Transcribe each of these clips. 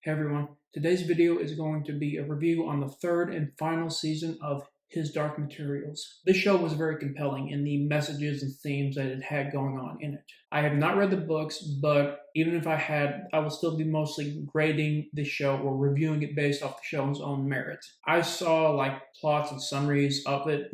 Hey everyone, today's video is going to be a review on the third and final season of His Dark Materials. This show was very compelling in the messages and themes that it had going on in it. I have not read the books, but even if I had, I will still be mostly grading the show or reviewing it based off the show's own merit. I saw plots and summaries of it,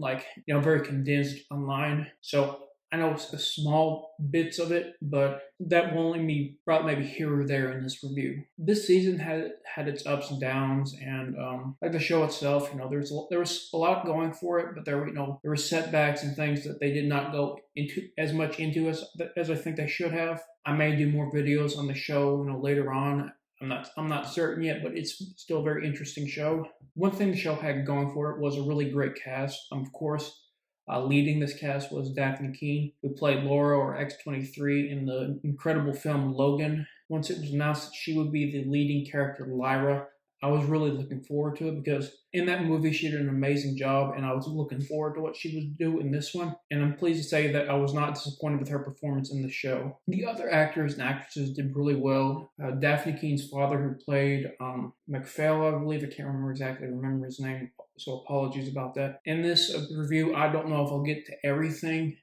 very condensed online. So I know it's small bits of it, but that will only be brought maybe here or there in this review. This season had its ups and downs, and like the show itself, there was a lot going for it, but there were setbacks and things that they did not go into as much into as I think they should have. I may do more videos on the show, later on. I'm not certain yet, but it's still a very interesting show. One thing the show had going for it was a really great cast. Of course. Leading this cast was Daphne Keane, who played Laura or X-23 in the incredible film Logan. Once it was announced that she would be the leading character, Lyra, I was really looking forward to it because in that movie she did an amazing job, and I was looking forward to what she would do in this one. And I'm pleased to say that I was not disappointed with her performance in the show. The other actors and actresses did really well. Daphne Keene's father, who played McPhail, I believe, I can't remember his name, so apologies about that. In this review, I don't know if I'll get to everything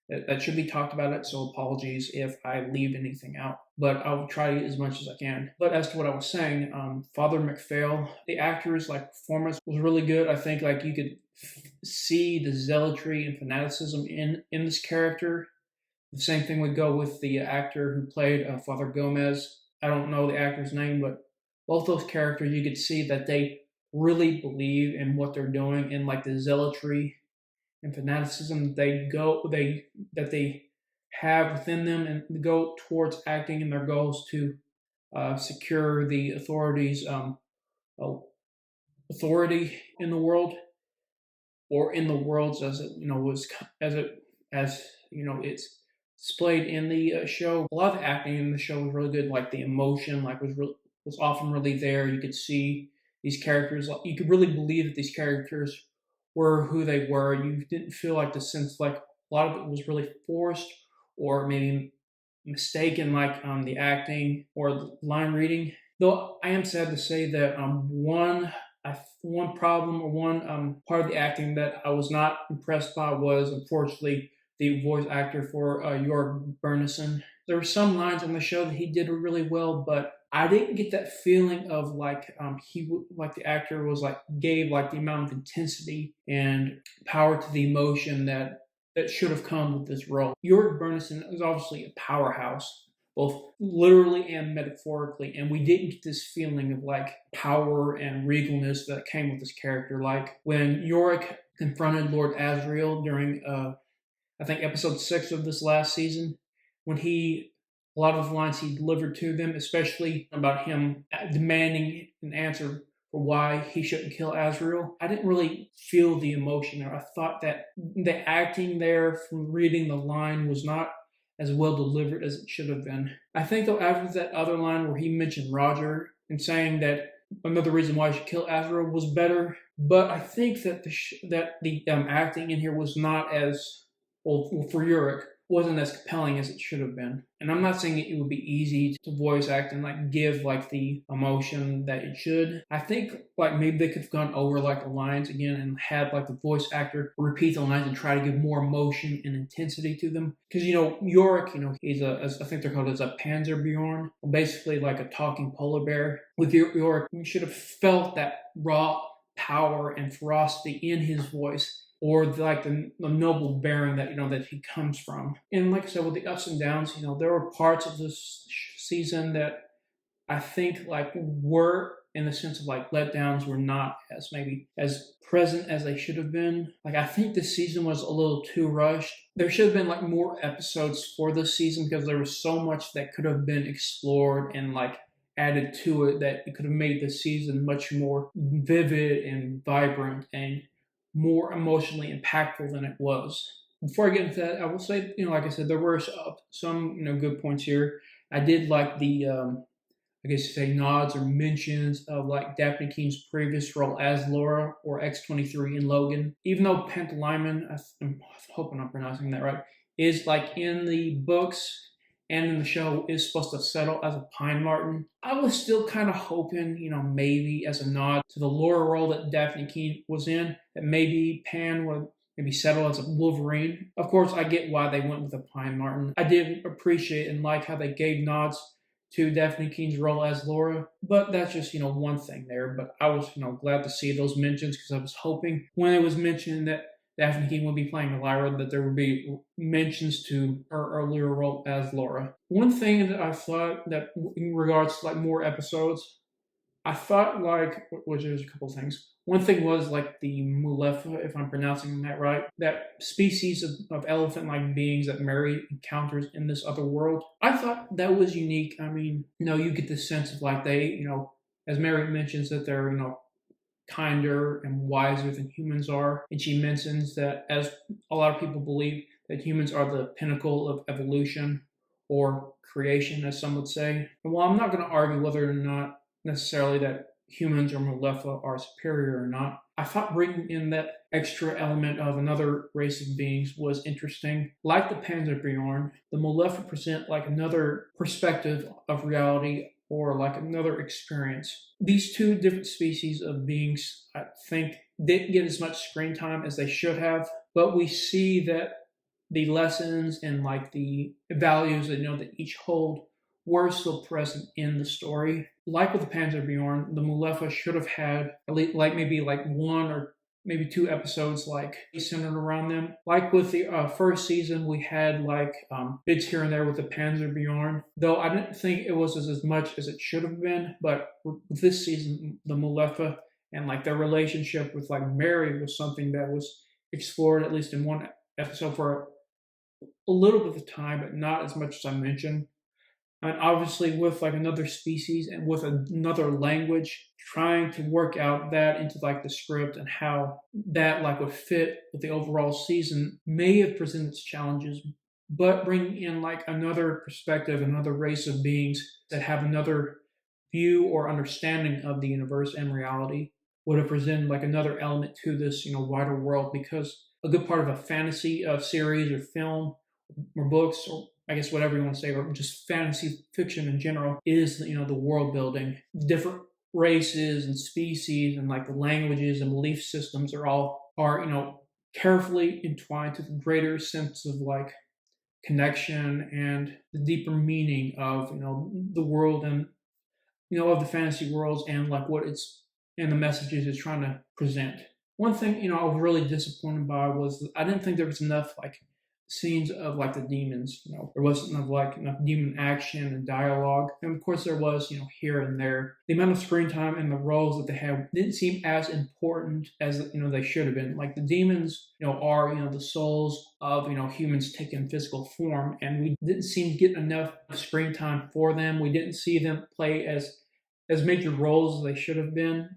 that should be talked about it, so apologies if I leave anything out. But I'll try as much as I can. But as to what I was saying, Father McPhail, the actor's performance was really good. I think you could see the zealotry and fanaticism in this character. The same thing would go with the actor who played Father Gomez. I don't know the actor's name, but both those characters, you could see that they really believe in what they're doing, and the zealotry and fanaticism that they have within them, and go towards acting in their goals to secure the authority in the world, or in the worlds as it was it's displayed in the show. A lot of the acting in the show was really good. The emotion was often really there. You could see these characters. You could really believe that these characters were who they were. You didn't feel the sense a lot of it was really forced or maybe mistaken, the acting or the line reading. Though I am sad to say that one problem or one part of the acting that I was not impressed by was, unfortunately, the voice actor for Yorick Bernison. There were some lines in the show that he did really well, but I didn't get that feeling of the actor was gave the amount of intensity and power to the emotion that should have come with this role. Yorick Bernison is obviously a powerhouse, both literally and metaphorically, and we didn't get this feeling of power and regalness that came with this character. When Yorick confronted Lord Asriel during I think episode 6 of this last season, when a lot of the lines he delivered to them, especially about him demanding an answer for why he shouldn't kill Asriel, I didn't really feel the emotion there. I thought that the acting there from reading the line was not as well delivered as it should have been. I think, though, after that other line where he mentioned Roger and saying that another reason why he should kill Asriel was better, but I think that the acting in here was not as, well, for Yorick, wasn't as compelling as it should have been. And I'm not saying it would be easy to voice act and give the emotion that it should. I think maybe they could have gone over the lines again and had the voice actor repeat the lines and try to give more emotion and intensity to them. Because Yorick, he's I think they're called as a Panzerbjorn, basically a talking polar bear. With Yorick, we should have felt that raw power and ferocity in his voice, or the noble bearing that that he comes from. And like I said, with the ups and downs, there were parts of this season that I think were, in the sense of letdowns, were not as maybe as present as they should have been. I think this season was a little too rushed. There should have been more episodes for this season, because there was so much that could have been explored and added to it, that it could have made the season much more vivid and vibrant and more emotionally impactful than it was. Before I get into that, I will say, like I said, there were some good points here. I did the, I guess you say, nods or mentions of Daphne Keene's previous role as Laura or X-23 in Logan. Even though Pantalaimon, I'm hoping I'm pronouncing that right, is in the books and in the show is supposed to settle as a pine marten. I was still kind of hoping, maybe as a nod to the lore role that Daphne Keene was in, that maybe Pan would maybe settle as a Wolverine. Of course, I get why they went with a pine marten. I did appreciate and like how they gave nods to Daphne Keene's role as Laura, but that's just one thing there. But I was glad to see those mentions because I was hoping when it was mentioned that Daphne Keene would be playing Lyra, that there would be mentions to her earlier role as Laura. One thing that I thought that in regards to like more episodes, I thought which there's a couple things. One thing was like the Mulefa, if I'm pronouncing that right, that species of elephant-like beings that Mary encounters in this other world. I thought that was unique. I mean, you get the sense of like they, as Mary mentions that they're, kinder and wiser than humans are. And she mentions that as a lot of people believe that humans are the pinnacle of evolution or creation, as some would say. And while I'm not going to argue whether or not necessarily that humans or Mulefa are superior or not, I thought bringing in that extra element of another race of beings was interesting. Like the Panzerbjorn, the Mulefa present like another perspective of reality or like another experience. These two different species of beings, I think, didn't get as much screen time as they should have, but we see that the lessons and like the values that each hold were still present in the story. Like with the Panzerbjorn, the Mulefa should have had at least maybe one or maybe two episodes centered around them. Like with the first season, we had bits here and there with the Panzerbjorn, though I didn't think it was as much as it should have been. But with this season, the Mulefa and their relationship with Mary was something that was explored at least in one episode for a little bit of time, but not as much as I mentioned. And obviously with another species and with another language, trying to work out that into the script and how that would fit with the overall season may have presented its challenges, but bringing in another perspective, another race of beings that have another view or understanding of the universe and reality would have presented another element to this wider world, because a good part of a fantasy series or film or books, or I guess whatever you want to say, or just fantasy fiction in general, is the world building. Different races and species and the languages and belief systems are carefully entwined to the greater sense of connection and the deeper meaning of the world and of the fantasy worlds and what it's and the messages it's trying to present. One thing I was really disappointed by was I didn't think there was enough scenes of the demons. There wasn't enough demon action and dialogue, and of course there was here and there. The amount of screen time and the roles that they had didn't seem as important as they should have been. The demons are the souls of humans taking physical form, and we didn't seem to get enough screen time for them. We didn't see them play as major roles as they should have been.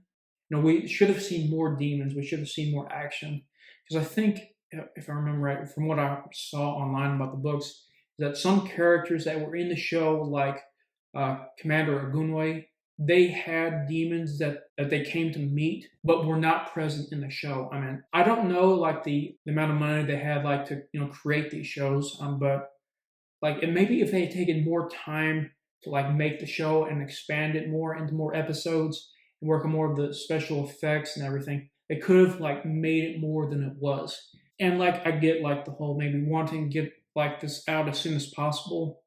We should have seen more demons. We should have seen more action, because I think, if I remember right, from what I saw online about the books, that some characters that were in the show, like Commander Ogunwe, they had demons that they came to meet, but were not present in the show. I mean, I don't know the amount of money they had to create these shows, but and maybe if they had taken more time to make the show and expand it more into more episodes and work on more of the special effects and everything, they could have made it more than it was. And I get the whole maybe wanting to get this out as soon as possible,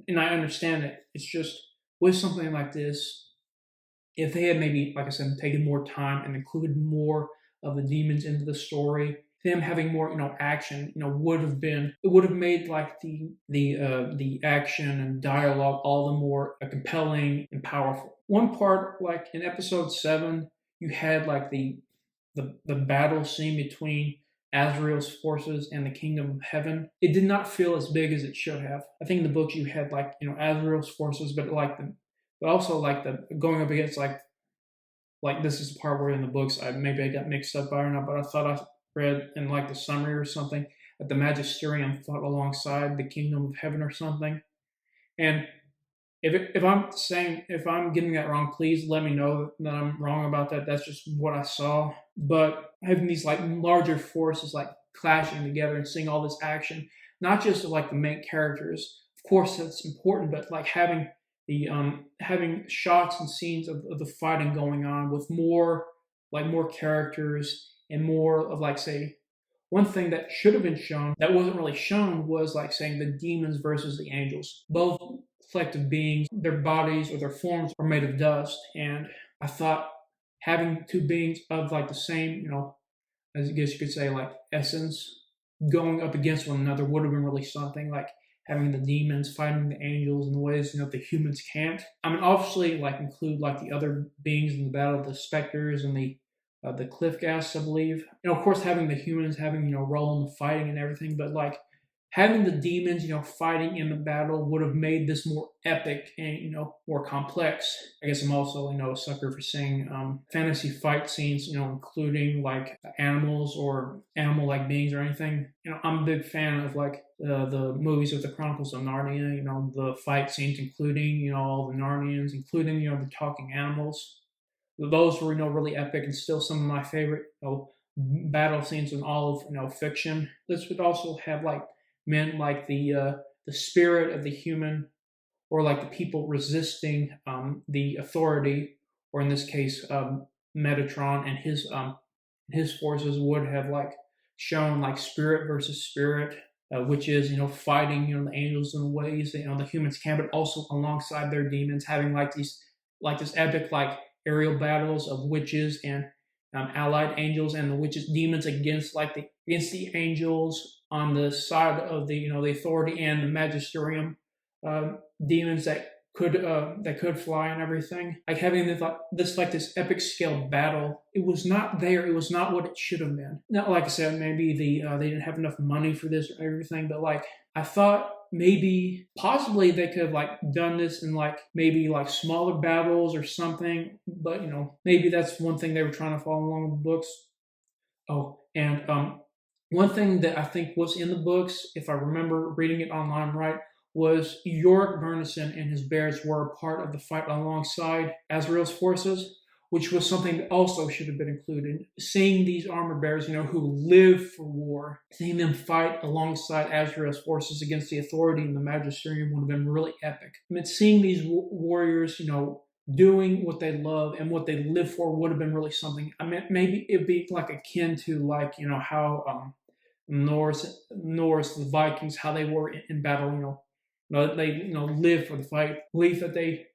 and I understand it. It's just with something like this, if they had maybe, like I said, taken more time and included more of the demons into the story, them having more action, would have made the action and dialogue all the more compelling and powerful. One part, in episode 7, you had the battle scene between Azrael's forces and the kingdom of heaven. It did not feel as big as it should have. I think in the books you had Azrael's forces, but also the going up against this is the part where in the books I got mixed up by or not, but I thought I read in the summary or something that the Magisterium fought alongside the kingdom of heaven or something. And if I'm getting that wrong, please let me know that I'm wrong about that. That's just what I saw. But having these larger forces clashing together and seeing all this action, not just of the main characters. Of course that's important, but like having shots and scenes of the fighting going on with more characters and more of like say one thing that should have been shown that wasn't really shown was like saying the demons versus the angels. Both collective beings, their bodies or their forms are made of dust, and I thought having two beings of like the same, as I guess you could say, like essence, going up against one another would have been really something. Like having the demons fighting the angels in the ways the humans can't. I mean, obviously, like include like the other beings in the battle, the specters and the cliff gas, I believe. Of course, having the humans having role in the fighting and everything, but like having the demons, fighting in the battle would have made this more epic and more complex. I guess I'm also a sucker for seeing fantasy fight scenes, including like animals or animal-like beings or anything. I'm a big fan of like the movies of the Chronicles of Narnia. The fight scenes, including all the Narnians, including the talking animals. Those were really epic and still some of my favorite battle scenes in all of fiction. This would also have like meant like the spirit of the human, or like the people resisting the authority, or in this case Metatron and his forces would have like shown like spirit versus spirit, which is fighting the angels in ways that the humans can, but also alongside their demons, having like this epic like aerial battles of witches and allied angels, and the witches demons against the angels on the side of the the authority, and the magisterium demons that could fly and everything. Like having this epic scale battle, it was not there. It was not what it should have been. Not like I said, maybe they didn't have enough money for this or everything, but like I thought maybe possibly they could have like done this in like maybe like smaller battles or something. But maybe that's one thing they were trying to follow along with the books. Oh, and one thing that I think was in the books, if I remember reading it online right, was Yorick Bernison and his bears were a part of the fight alongside Azrael's forces, which was something that also should have been included. Seeing these armor bearers, who live for war, seeing them fight alongside Azrael's forces against the authority and the magisterium would have been really epic. I mean, seeing these warriors, doing what they love and what they live for would have been really something. I mean, maybe it'd be like akin to like how Norse, the Vikings, how they were in battle. They live for the fight. Believe that they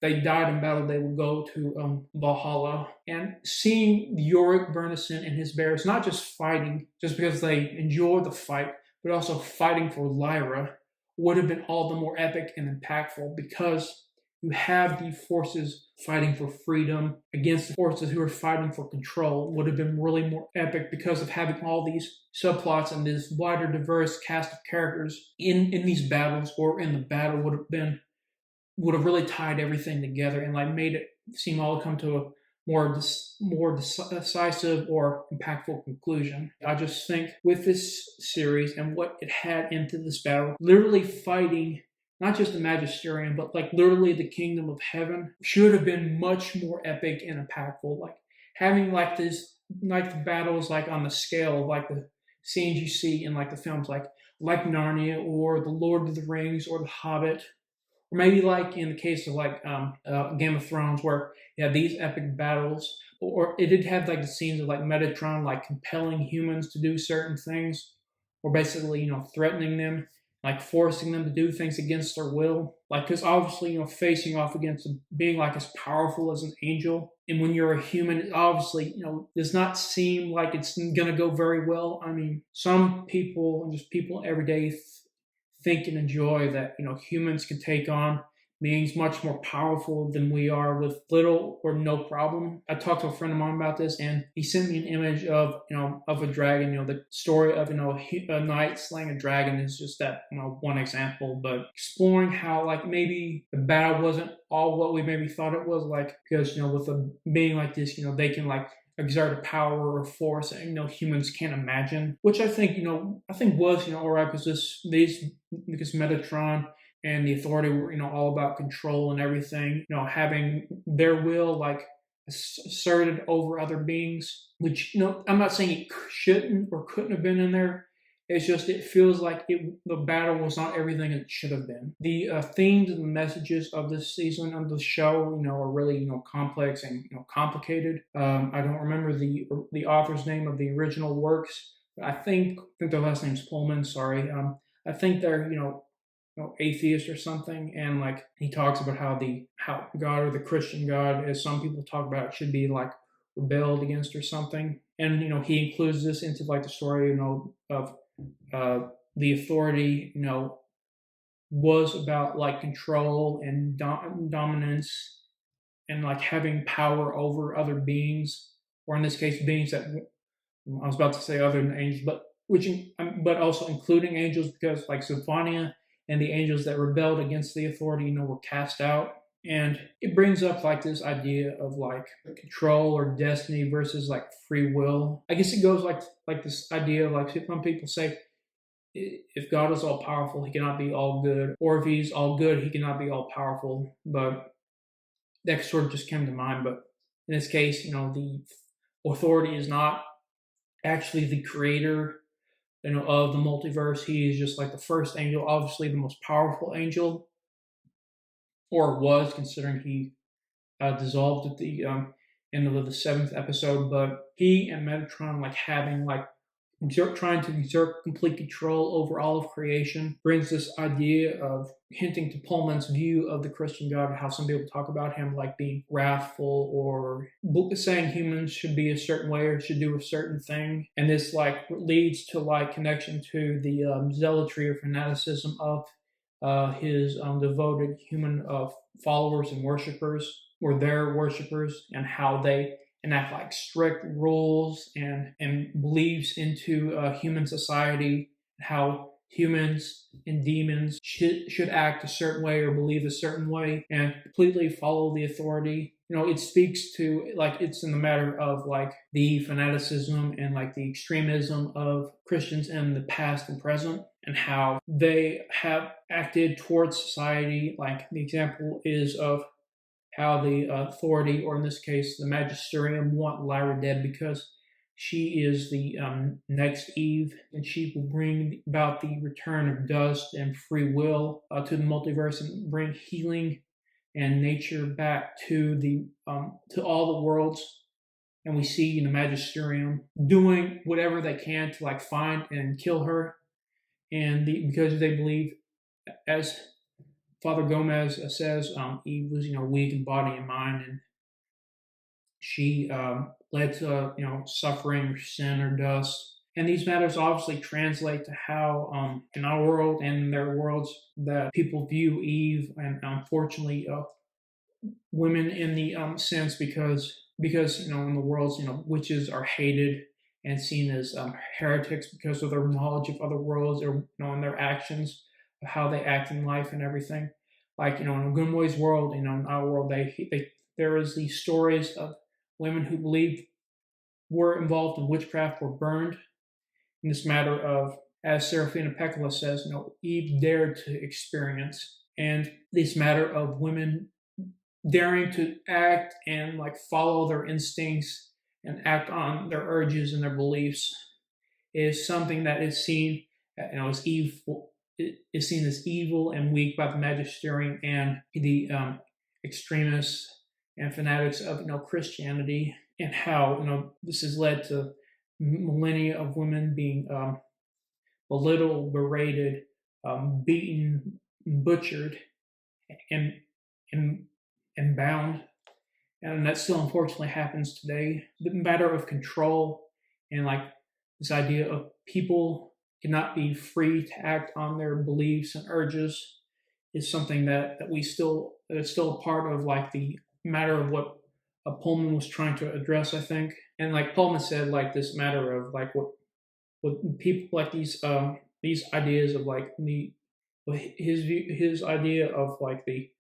died in battle, they would go to Valhalla. And seeing Yorick Bernison and his bears not just fighting just because they enjoy the fight, but also fighting for Lyra would have been all the more epic and impactful, because you have the forces fighting for freedom against the forces who are fighting for control. Would have been really more epic because of having all these subplots and this wider, diverse cast of characters in these battles, or in the battle would have really tied everything together and like made it seem all come to a more decisive or impactful conclusion. I just think with this series and what it had into this battle, literally fighting not just the magisterium, but like literally the kingdom of heaven, should have been much more epic and impactful. Like having like the battles like on the scale of like the scenes you see in like the films, like Narnia or the Lord of the Rings or the Hobbit, or maybe like in the case of like Game of Thrones, where you have these epic battles. Or it did have like the scenes of like Metatron like compelling humans to do certain things, or basically threatening them, like forcing them to do things against their will. Like, because obviously facing off against being like as powerful as an angel, and when you're a human, it obviously does not seem like it's gonna go very well. I mean, some people and just people every day think and enjoy that humans can take on beings much more powerful than we are with little or no problem. I talked to a friend of mine about this, and he sent me an image of of a dragon. The story of a knight slaying a dragon is just that one example, but exploring how like maybe the battle wasn't all what we maybe thought it was, like because with a being like this, they can like exert a power or force that humans can't imagine, which I think was alright, because because Metatron and the authority were all about control and everything, having their will like asserted over other beings, which I'm not saying it shouldn't or couldn't have been in there It's just it feels like the battle was not everything it should have been. The themes and the messages of this season of the show, are really complex and complicated. I don't remember the author's name of the original works, but I think their last name's Pullman. Sorry. I think they're atheist or something, and like he talks about how God or the Christian God, as some people talk about, it should be like rebelled against or something. And he includes this into like the story of the authority was about like control and dominance and like having power over other beings, or in this case beings that I was about to say other than angels, but also including angels, because like Sophania and the angels that rebelled against the authority, were cast out. And it brings up like this idea of like control or destiny versus like free will. I guess it goes like this idea of like some people say if God is all powerful, he cannot be all good, or if he's all good, he cannot be all powerful. But that sort of just came to mind. But in this case, the authority is not actually the creator of the multiverse. He is just like the first angel, obviously the most powerful angel, or was, considering he dissolved at the end of the seventh episode. But he and Metatron like having like trying to exert complete control over all of creation brings this idea of hinting to Pullman's view of the Christian God, how some people talk about him like being wrathful or saying humans should be a certain way or should do a certain thing. And this like leads to like connection to the zealotry or fanaticism of his devoted human followers and worshippers, or their worshippers, and how they enact like strict rules and beliefs into human society, how humans and demons should act a certain way or believe a certain way and completely follow the authority. It speaks to like it's in the matter of like the fanaticism and like the extremism of Christians in the past and present, and how they have acted towards society. Like the example is of how the authority, or in this case the magisterium, want Lyra dead because she is the next Eve, and she will bring about the return of dust and free will to the multiverse and bring healing and nature back to to all the worlds. And we see the magisterium doing whatever they can to like find and kill her, and because they believe, as Father Gomez says, Eve was, weak in body and mind, and she led to, suffering or sin or dust. And these matters obviously translate to how, in our world and in their worlds, that people view Eve, and unfortunately, women in the sense because in the worlds, witches are hated and seen as heretics because of their knowledge of other worlds, or and their actions, how they act in life and everything. Like in Gunmoy's world, in our world, there is these stories of women who believed were involved in witchcraft were burned. In this matter of, as Serafina Pekkala says, Eve dared to experience, and this matter of women daring to act and like follow their instincts and act on their urges and their beliefs is something that is seen, as evil. It is seen as evil and weak by the magisterium and the extremists and fanatics of Christianity, and how this has led to millennia of women being belittled, berated, beaten, butchered, and and and bound. And that still unfortunately happens today. The matter of control and like this idea of people cannot be free to act on their beliefs and urges is something that is still a part of like the matter of what Pullman was trying to address, I think. And like Pullman said, like this matter of like what people like these ideas of like his idea of like the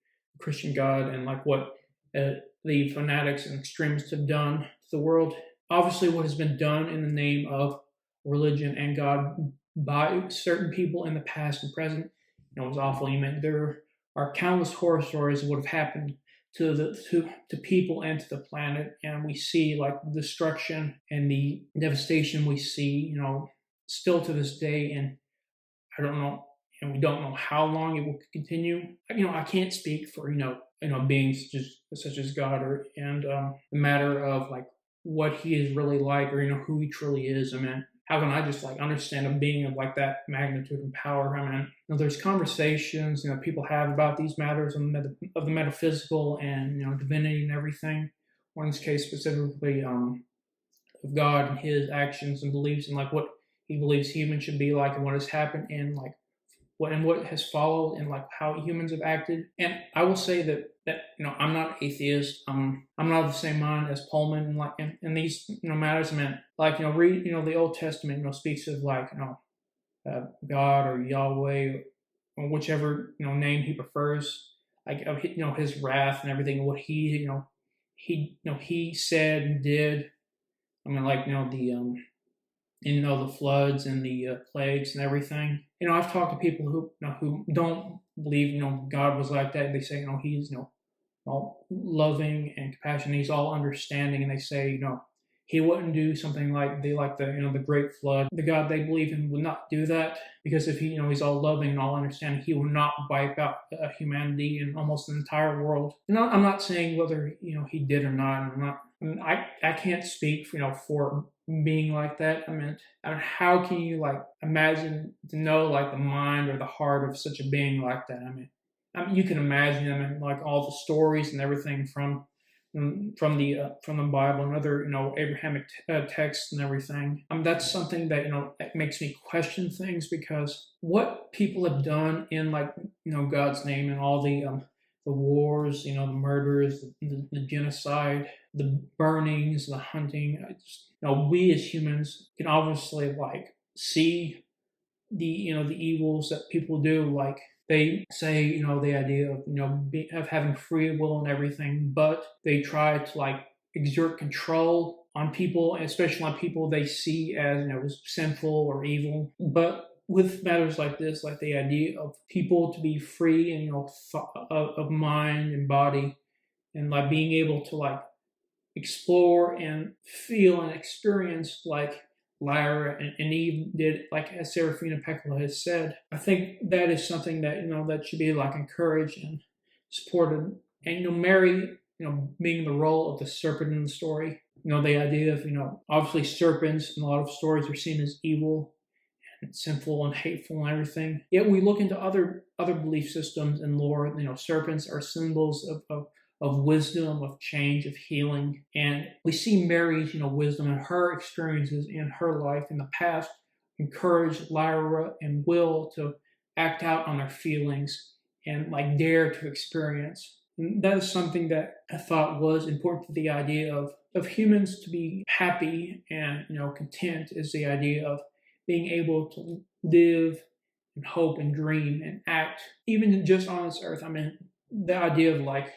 Christian God and like what the fanatics and extremists have done to the world. Obviously, what has been done in the name of religion and God by certain people in the past and present, was awful. There are countless horror stories of what have happened to people and to the planet, and we see like the destruction and the devastation we see, still to this day, and I don't know, and we don't know how long it will continue. I can't speak for beings such as God, or and the matter of like what He is really like, or who He truly is. I mean, how can I just like understand a being of like that magnitude and power? I mean, there's conversations people have about these matters of the metaphysical and divinity and everything. Or in this case specifically, of God and His actions and beliefs, and like what He believes humans should be like, and what has happened, and like what has followed, and like how humans have acted. And I will say that I'm not atheist. I'm not of the same mind as Pullman, and like in these matters. I mean, like read the Old Testament speaks of like God or Yahweh, or whichever name he prefers, like His wrath and everything, and what he said and did. I mean, like the the floods and the plagues and everything. I've talked to people who don't believe God was like that. They say He's all loving and compassionate. He's all understanding, and they say He wouldn't do something like the great flood. The God they believe in would not do that, because if He's all loving and all understanding, He will not wipe out humanity and almost the entire world. And I'm not saying whether He did or not. I can't speak for being like that. I mean, how can you like imagine to know like the mind or the heart of such a being like that? I mean, you can imagine. I mean, like all the stories and everything from the Bible and other Abrahamic texts and everything. That's something that that makes me question things, because what people have done in like God's name, and all the wars, the murders, the genocide, the burnings, the hunting. We as humans can obviously like see the evils that people do. Like they say, the idea of of having free will and everything, but they try to like exert control on people, especially on people they see as sinful or evil. But with matters like this, like the idea of people to be free and of mind and body, and like being able to like explore and feel and experience like Lyra and Eve did, like as Serafina Pekkala has said. I think that is something that that should be like encouraged and supported. And Mary, being the role of the serpent in the story, the idea of obviously serpents in a lot of stories are seen as evil and sinful and hateful and everything. Yet we look into other belief systems and lore. Serpents are symbols of wisdom, of change, of healing. And we see Mary's, wisdom and her experiences in her life in the past encourage Lyra and Will to act out on their feelings and like dare to experience. And that is something that I thought was important to the idea of humans to be happy and content, is the idea of being able to live and hope and dream and act even just on this earth. I mean, the idea of like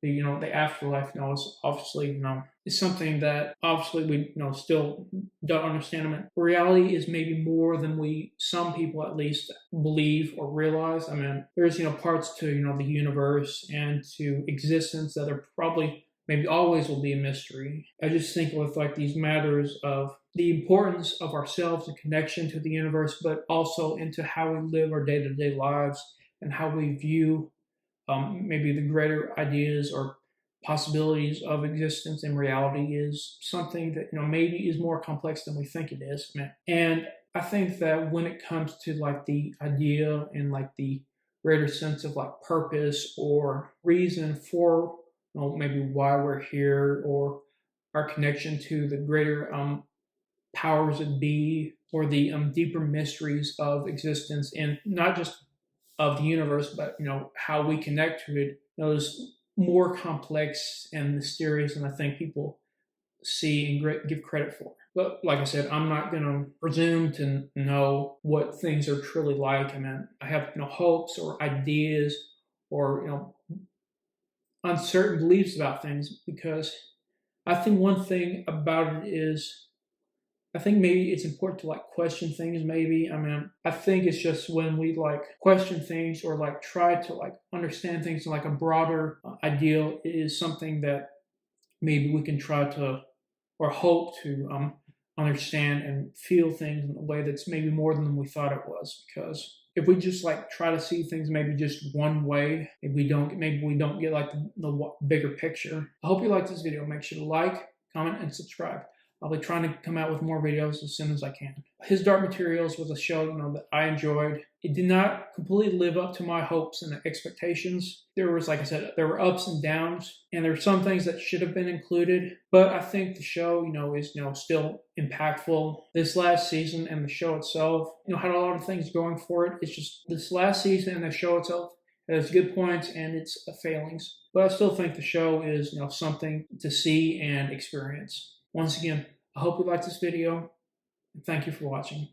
the afterlife is obviously is something that obviously we still don't understand. I mean, reality is maybe more than some people at least believe or realize. I mean, there's parts to the universe and to existence that are probably maybe always will be a mystery. I just think with like these matters of the importance of ourselves and connection to the universe, but also into how we live our day-to-day lives and how we view maybe the greater ideas or possibilities of existence and reality, is something that maybe is more complex than we think it is. And I think that when it comes to like the idea and like the greater sense of like purpose or reason for maybe why we're here, or our connection to the greater powers that be, or the deeper mysteries of existence, and not just of the universe, but how we connect to it, is more complex and mysterious than I think people see and give credit for. But like I said, I'm not going to presume to know what things are truly like. I mean, I have no hopes or ideas or uncertain beliefs about things, because I think one thing about it is, I think maybe it's important to like question things. Maybe, I mean, I think it's just when we like question things or like try to like understand things in like a broader ideal, is something that maybe we can try to or hope to understand and feel things in a way that's maybe more than we thought it was. Because if we just like try to see things maybe just one way, if maybe we don't get like the bigger picture. I hope you liked this video. Make sure to like, comment, and subscribe. I'll be trying to come out with more videos as soon as I can. His Dark Materials was a show, that I enjoyed. It did not completely live up to my hopes and expectations. There was, like I said, there were ups and downs, and there were some things that should have been included. But I think the show, is still impactful. This last season and the show itself, had a lot of things going for it. It's just this last season and the show itself has good points and its failings. But I still think the show is, something to see and experience. Once again, I hope you liked this video, and thank you for watching.